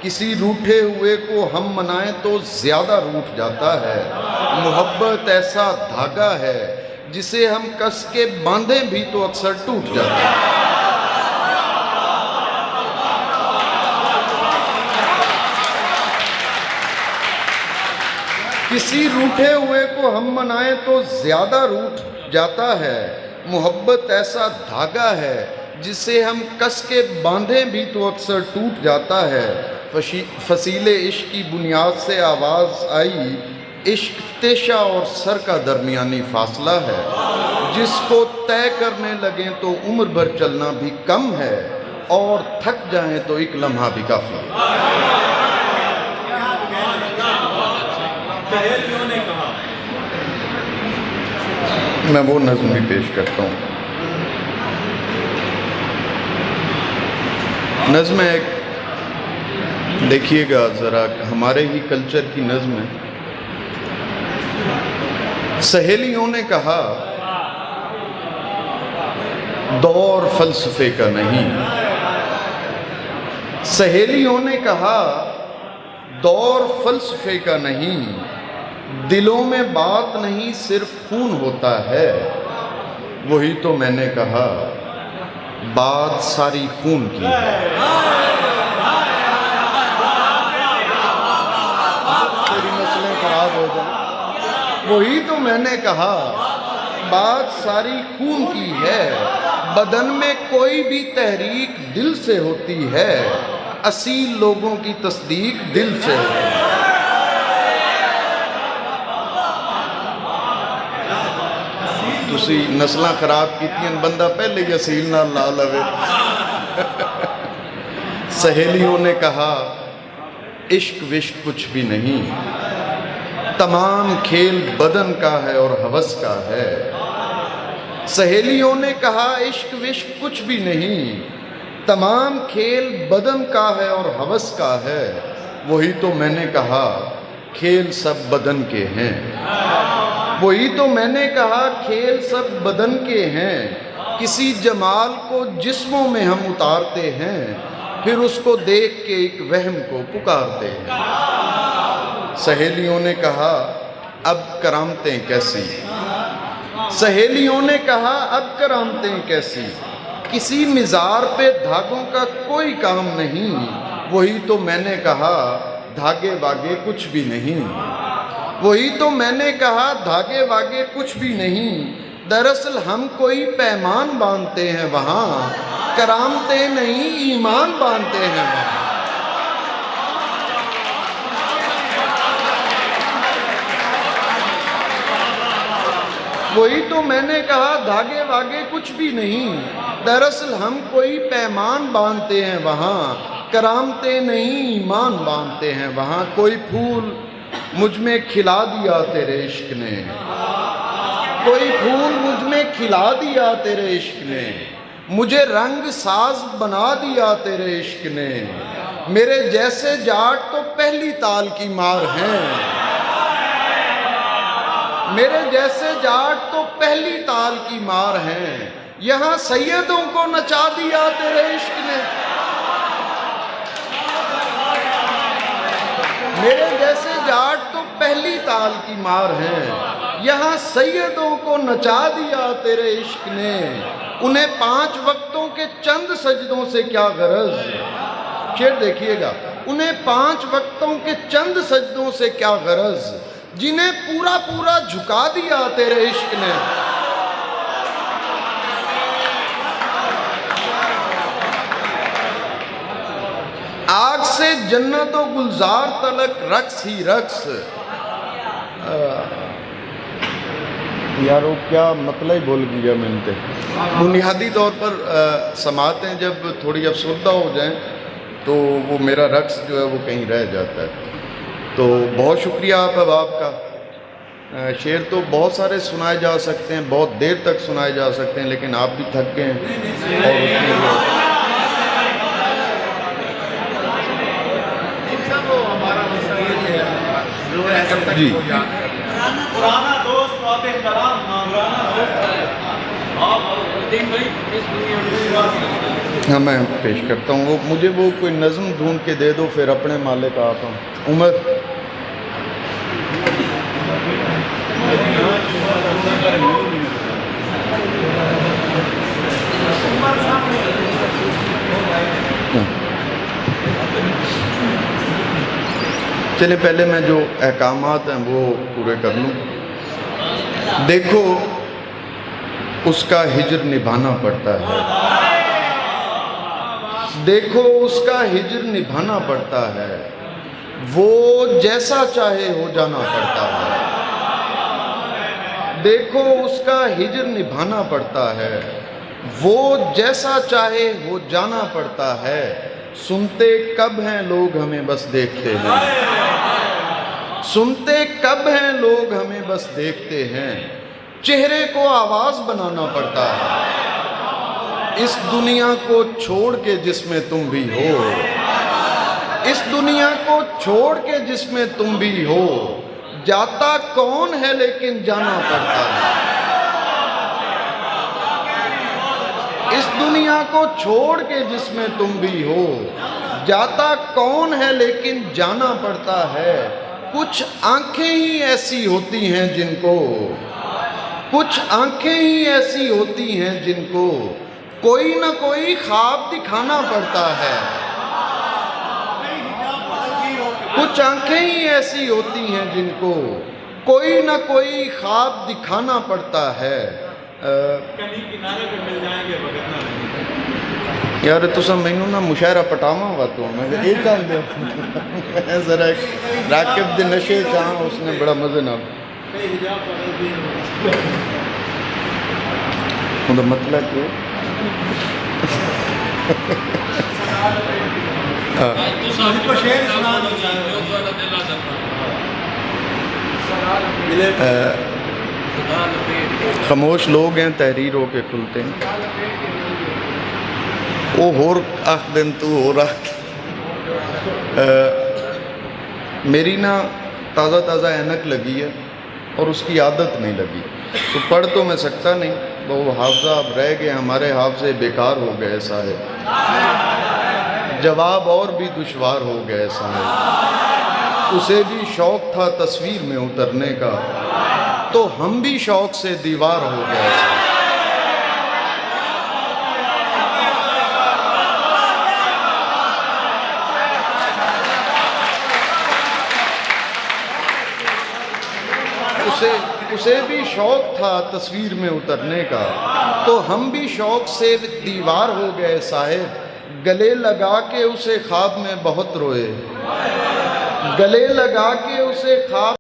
किसी रूठे हुए को हम मनाएं तो ज़्यादा रूठ जाता है। मोहब्बत ऐसा धागा है जिसे हम कस के बांधें भी तो अक्सर टूट जाता है। किसी रूठे हुए को हम मनाएं तो ज़्यादा रूठ जाता है। मोहब्बत ऐसा धागा है जिसे हम कस के बांधें भी तो अक्सर टूट जाता है। फसीले इश्क की बुनियाद से आवाज़ आई, इश्क तेशा और सर का दरमियानी फासला है। जिसको तय करने लगें तो उम्र भर चलना भी कम है, और थक जाएं तो एक लम्हा भी काफ़ी है। मैं वो नज़्म भी पेश करता हूँ। नज़्म है एक, देखिएगा ज़रा, हमारे ही कल्चर की नज़्म है। सहेलियों ने कहा दौर फ़लसफ़े का नहीं। सहेलियों ने कहा दौर फ़लसफ़े का नहीं। दिलों में बात नहीं सिर्फ खून होता है। वही तो मैंने कहा बात सारी खून की है। तेरी नस्लें खराब हो जाए। वही तो मैंने कहा बात सारी खून की है। बदन में कोई भी तहरीक दिल से होती है। असील लोगों की तस्दीक दिल से होती है। तुसी नस्लां खराब कीतियां, बंदा पहले ही असील नाल ला लवे। सहेलियों ने कहा इश्क विश्क कुछ भी नहीं। तमाम खेल बदन का है और हवस का है। सहेलियों ने कहा इश्क विश्क कुछ भी नहीं। तमाम खेल बदन का है और हवस का है। वही तो मैंने कहा खेल सब बदन के हैं। वही तो मैंने कहा खेल सब बदन के हैं। किसी जमाल को जिस्मों में हम उतारते हैं, फिर उसको देख के एक वहम को पुकारते हैं। सहेलियों ने कहा अब करामतें कैसी। सहेलियों ने कहा अब करामतें कैसी। किसी मिज़ार पे धागों का कोई काम नहीं। वही तो मैंने कहा धागे वागे कुछ भी नहीं। वही तो मैंने कहा धागे वागे कुछ भी नहीं। दरअसल हम कोई पैमान बांधते हैं वहाँ, करामतें नहीं ईमान बांधते हैं वहाँ। वही तो मैंने कहा धागे वागे कुछ भी नहीं। दरअसल हम कोई पैमान बांधते हैं वहाँ, करामतें नहीं ईमान बांधते हैं वहाँ। कोई फूल मुझ में खिला दिया तेरे इश्क ने। कोई फूल मुझ में खिला दिया तेरे इश्क ने। मुझे रंग साज बना दिया तेरे इश्क ने। मेरे जैसे जाट तो पहली ताल की मार हैं। मेरे जैसे जाट तो पहली ताल की मार हैं। यहाँ सैयदों को नचा दिया तेरे इश्क ने। मेरे जैसे जाट तो पहली ताल की मार हैं। यहाँ सैयदों को नचा दिया तेरे इश्क ने। उन्हें 5 वक्तों के चंद सजदों से क्या गरज। शेर देखिएगा, उन्हें 5 वक्तों के चंद सजदों से क्या गरज, जिन्हें पूरा पूरा झुका दिया तेरे इश्क ने। आग से जन्नत व गुलजार तलक रक्स ही रक्स। यार वो क्या मतलब ही भूल गया मैंने। बुनियादी तौर पर समातें जब थोड़ी अफसरदा हो जाएं तो वो मेरा रक्स जो है वो कहीं रह जाता है। तो बहुत शुक्रिया आप अहबाब का। शेर तो बहुत सारे सुनाए जा सकते हैं, बहुत देर तक सुनाए जा सकते हैं, लेकिन आप भी थक गए हैं और उसमें जी पुराना दोस्त हाँ मैं पेश करता हूँ। वो मुझे वो कोई नज़म ढूंढ के दे दो, फिर अपने मालिक आप हम उमर। चले पहले मैं जो अहकामात हैं वो पूरे कर लूँ। देखो उसका हिज्र निभाना पड़ता है, देखो उसका हिज्र निभाना पड़ता है, वो जैसा चाहे हो जाना पड़ता है। देखो उसका हिज्र निभाना पड़ता है, वो जैसा चाहे हो जाना पड़ता है। सुनते कब हैं लोग हमें बस देखते हैं, सुनते कब हैं लोग हमें बस देखते हैं। चेहरे को आवाज़ बनाना पड़ता है, इस दुनिया को छोड़ के जिसमें तुम भी हो, इस दुनिया को छोड़ के जिसमें तुम भी हो। जाता कौन है लेकिन जाना पड़ता है, इस दुनिया को छोड़ के जिसमें तुम भी हो। जाता कौन है लेकिन जाना पड़ता है। कुछ आंखें ही ऐसी होती हैं जिनको, कुछ आंखें ही ऐसी होती हैं जिनको कोई ना कोई ख्वाब दिखाना पड़ता है। कुछ आंखें ही ऐसी होती हैं जिनको कोई ना कोई ख्वाब दिखाना पड़ता है। यार तुसा मैनू ना मुशायरा पटावा हुआ तो मैं जरा राकिब दे नशे चाह, उसने बड़ा मजे ना मतलब कि खामोश लोग हैं तहरीर होके खुलते हैं। वो होर आख दिन तू हो रहा। मेरी ना ताज़ा ताज़ा ऐनक लगी है और उसकी आदत नहीं लगी, तो पढ़ तो मैं सकता नहीं। वो हाफजा अब रह गए, हमारे हाफजे बेकार हो गए साहब, जवाब और भी दुश्वार हो गए साहब। उसे भी शौक़ था तस्वीर में उतरने का, तो हम भी शौक़ से दीवार हो गए साहब। उसे भी शौक़ था तस्वीर में उतरने का, तो हम भी शौक़ से दीवार हो गए साहिब। गले लगा के उसे ख्वाब में बहुत रोए, गले लगा के उसे ख्वाब